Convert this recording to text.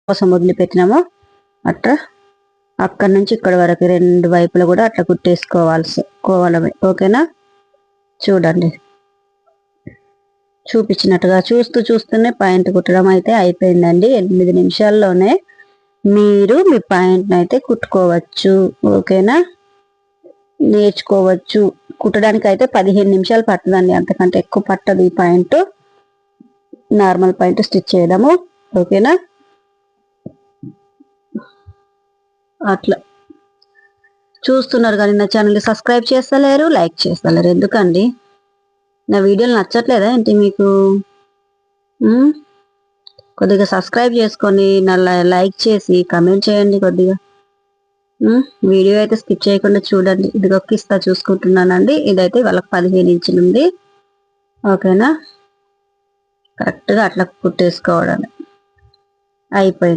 కోసం వదిలిపెట్టినామో అట్లా అక్కడ నుంచి ఇక్కడ వరకు 2 వైపులు కూడా అట్లా కుట్టేసుకోవాలమే. ఓకేనా? చూడండి, చూపించినట్టుగా చూస్తూనే పాయింట్ కుట్టడం అయితే అయిపోయిందండి. 8 నిమిషాల్లోనే మీరు మీ పాయింట్ని అయితే కుట్టుకోవచ్చు. ఓకేనా? నేర్చుకోవచ్చు. కుట్టడానికి అయితే 15 నిమిషాలు పట్టదండి, అంతకంటే ఎక్కువ పట్టదు ఈ పాయింట్, నార్మల్ పాయింట్ స్టిచ్ చేయడము. ఓకేనా? అట్లా చూస్తున్నారు కానీ నా ఛానల్ని సబ్స్క్రైబ్ చేస్తలేరు, లైక్ చేస్తలేరు. ఎందుకండి? నా వీడియోలు నచ్చట్లేదా ఏంటి మీకు? కొద్దిగా సబ్స్క్రైబ్ చేసుకొని నా లైక్ చేసి కమెంట్ చేయండి. కొద్దిగా వీడియో అయితే స్కిప్ చేయకుండా చూడండి. ఇది ఒక్కిస్తా చూసుకుంటున్నానండి. ఇదైతే వాళ్ళకి 15 ఇంచులు ఉంది. ఓకేనా? కరెక్ట్గా అట్లా కుట్టేసుకోవడమే. అయిపోయింది.